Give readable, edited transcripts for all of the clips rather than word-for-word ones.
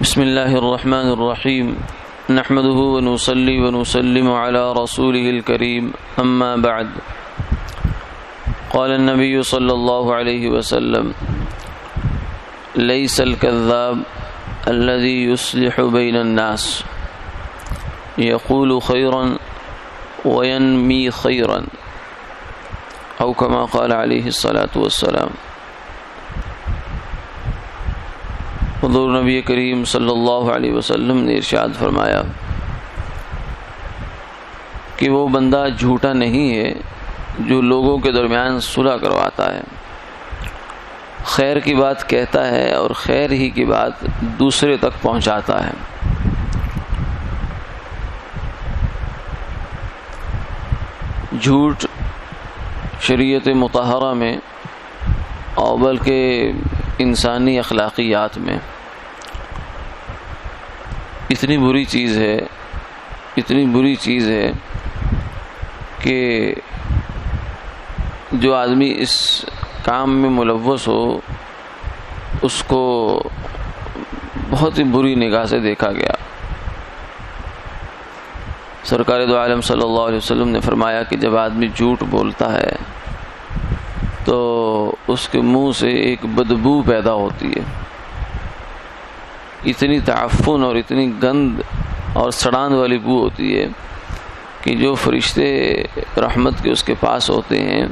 بسم اللہ الرحمن الرحیم نحمده ونصلي ونسلم على رسوله الكريم اما بعد قال النبي صلى الله عليه وسلم ليس الكذاب الذي يصلح بين الناس يقول خيرا وينمي خيرا او كما قال عليه الصلاة والسلام۔ حضور نبی کریم صلی اللہ علیہ وسلم نے ارشاد فرمایا کہ وہ بندہ جھوٹا نہیں ہے جو لوگوں کے درمیان صلح کرواتا ہے، خیر کی بات کہتا ہے اور خیر ہی کی بات دوسرے تک پہنچاتا ہے۔ جھوٹ شریعت مطہرہ میں اور بلکہ انسانی اخلاقیات میں اتنی بری چیز ہے کہ جو آدمی اس کام میں ملوث ہو اس کو بہت ہی بری نگاہ سے دیکھا گیا۔ سرکار دو عالم صلی اللہ علیہ وسلم نے فرمایا کہ جب آدمی جھوٹ بولتا ہے تو اس کے منہ سے ایک بدبو پیدا ہوتی ہے، اتنی تعفن اور اتنی گند اور سڑان والی بو ہوتی ہے کہ جو فرشتے رحمت کے اس کے پاس ہوتے ہیں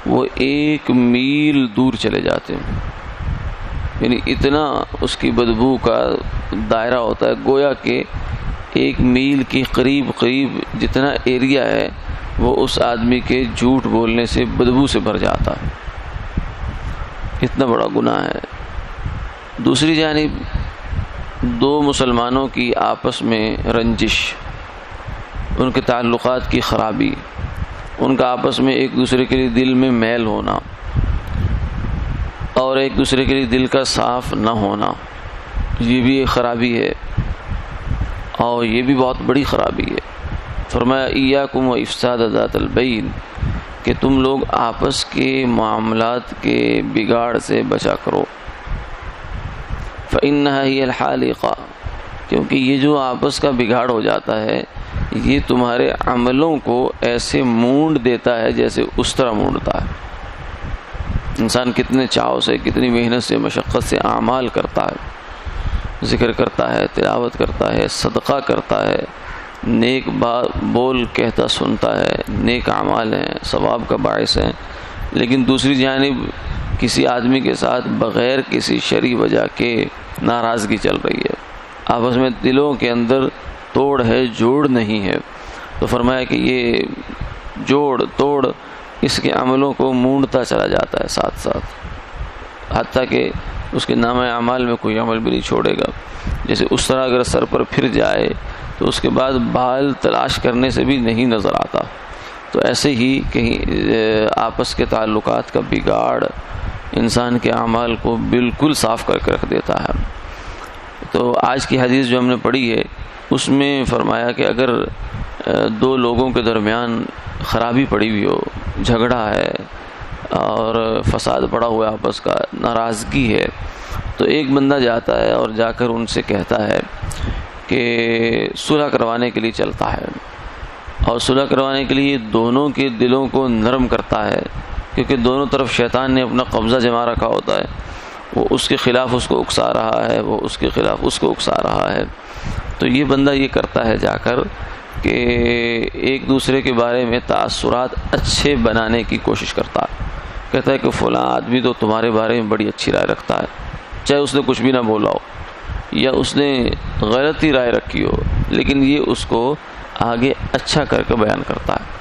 وہ 1 میل دور چلے جاتے ہیں، یعنی اتنا اس کی بدبو کا دائرہ ہوتا ہے، گویا کہ 1 میل کی قریب جتنا ایریا ہے وہ اس آدمی کے جھوٹ بولنے سے بدبو سے بھر جاتا ہے، اتنا بڑا گناہ ہے۔ دوسری جانب 2 مسلمانوں کی آپس میں رنجش، ان کے تعلقات کی خرابی، ان کا آپس میں ایک دوسرے کے لیے دل میں میل ہونا اور ایک دوسرے کے لیے دل کا صاف نہ ہونا، یہ بھی ایک خرابی ہے اور یہ بھی بہت بڑی خرابی ہے۔ فرمایا ایاکم و افساد ذات البین، کہ تم لوگ آپس کے معاملات کے بگاڑ سے بچا کرو۔ فإنها هي الحالقہ، کیونکہ یہ جو آپس کا بگاڑ ہو جاتا ہے یہ تمہارے عملوں کو ایسے مونڈ دیتا ہے جیسے اس طرح مونڈتا ہے۔ انسان کتنے چاؤ سے، کتنی محنت سے، مشقت سے اعمال کرتا ہے، ذکر کرتا ہے، تلاوت کرتا ہے، صدقہ کرتا ہے، نیک بول کہتا سنتا ہے، نیک اعمال ہیں، ثواب کا باعث ہیں، لیکن دوسری جانب کسی آدمی کے ساتھ بغیر کسی شرعی وجہ کے ناراضگی چل رہی ہے، آپس میں دلوں کے اندر توڑ ہے، جوڑ نہیں ہے، تو فرمایا کہ یہ جوڑ توڑ اس کے عملوں کو مونڈتا چلا جاتا ہے ساتھ ساتھ، حتیٰ کہ اس کے نامہ اعمال میں کوئی عمل بھی نہیں چھوڑے گا۔ جیسے اس طرح اگر سر پر پھر جائے تو اس کے بعد بال تلاش کرنے سے بھی نہیں نظر آتا، تو ایسے ہی کہیں آپس کے تعلقات کا بگاڑ انسان کے اعمال کو بالکل صاف کر کے رکھ دیتا ہے۔ تو آج کی حدیث جو ہم نے پڑھی ہے اس میں فرمایا کہ اگر 2 لوگوں کے درمیان خرابی پڑی ہوئی ہو، جھگڑا ہے اور فساد پڑا ہوا آپس کا، ناراضگی ہے، تو ایک بندہ جاتا ہے اور جا کر ان سے کہتا ہے کہ صلح کروانے کے لیے چلتا ہے، اور صلح کروانے کے لیے دونوں کے دلوں کو نرم کرتا ہے، کیونکہ دونوں طرف شیطان نے اپنا قبضہ جما رکھا ہوتا ہے، وہ اس کے خلاف اس کو اکسا رہا ہے، وہ اس کے خلاف اس کو اکسا رہا ہے۔ تو یہ بندہ یہ کرتا ہے جا کر کہ ایک دوسرے کے بارے میں تاثرات اچھے بنانے کی کوشش کرتا ہے، کہتا ہے کہ فلاں آدمی تو تمہارے بارے میں بڑی اچھی رائے رکھتا ہے، چاہے اس نے کچھ بھی نہ بولا ہو یا اس نے غلطی رائے رکھی ہو، لیکن یہ اس کو آگے اچھا کر کے بیان کرتا ہے۔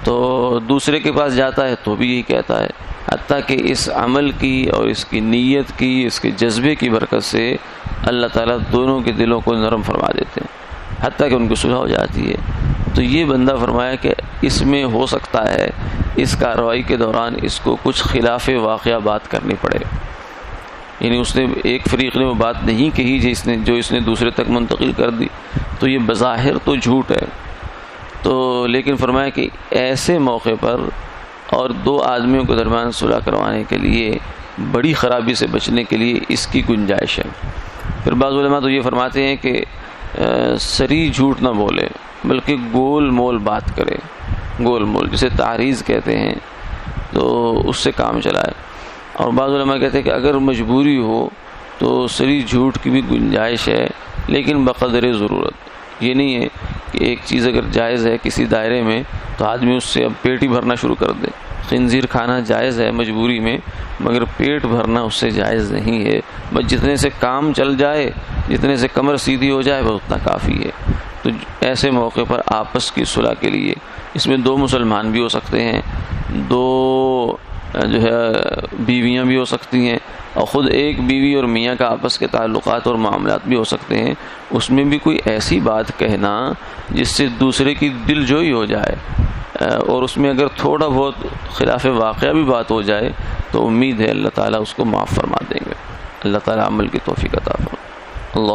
تو دوسرے کے پاس جاتا ہے تو بھی یہی کہتا ہے، حتیٰ کہ اس عمل کی اور اس کی نیت کی، اس کے جذبے کی برکت سے اللہ تعالیٰ دونوں کے دلوں کو نرم فرما دیتے ہیں، حتیٰ کہ ان کی صلح ہو جاتی ہے۔ تو یہ بندہ فرمایا کہ اس میں ہو سکتا ہے اس کارروائی کے دوران اس کو کچھ خلاف واقعہ بات کرنی پڑے، یعنی اس نے ایک فریق نے وہ بات نہیں کہی جو اس نے دوسرے تک منتقل کر دی، تو یہ بظاہر تو جھوٹ ہے، تو لیکن فرمایا کہ ایسے موقع پر اور دو آدمیوں کے درمیان صلح کروانے کے لیے بڑی خرابی سے بچنے کے لیے اس کی گنجائش ہے۔ پھر بعض علماء تو یہ فرماتے ہیں کہ سری جھوٹ نہ بولے بلکہ گول مول بات کرے، گول مول جسے تعریض کہتے ہیں، تو اس سے کام چلائے۔ اور بعض علماء کہتے ہیں کہ اگر مجبوری ہو تو سری جھوٹ کی بھی گنجائش ہے، لیکن بقدر ضرورت۔ یہ نہیں ہے کہ ایک چیز اگر جائز ہے کسی دائرے میں تو آدمی اس سے اب پیٹ ہی بھرنا شروع کر دے۔ خنزیر کھانا جائز ہے مجبوری میں، مگر پیٹ بھرنا اس سے جائز نہیں ہے۔ بس جتنے سے کام چل جائے، جتنے سے کمر سیدھی ہو جائے، بس اتنا کافی ہے۔ تو ایسے موقع پر آپس کی صلح کے لیے اس میں دو مسلمان بھی ہو سکتے ہیں، دو جو ہے بیویاں بھی ہو سکتی ہیں، اور خود ایک بیوی اور میاں کا آپس کے تعلقات اور معاملات بھی ہو سکتے ہیں۔ اس میں بھی کوئی ایسی بات کہنا جس سے دوسرے کی دل جوئی ہو جائے، اور اس میں اگر تھوڑا بہت خلاف واقعہ بھی بات ہو جائے تو امید ہے اللہ تعالیٰ اس کو معاف فرما دیں گے۔ اللہ تعالیٰ عمل کی توفیق عطا فرمائے۔ اللہ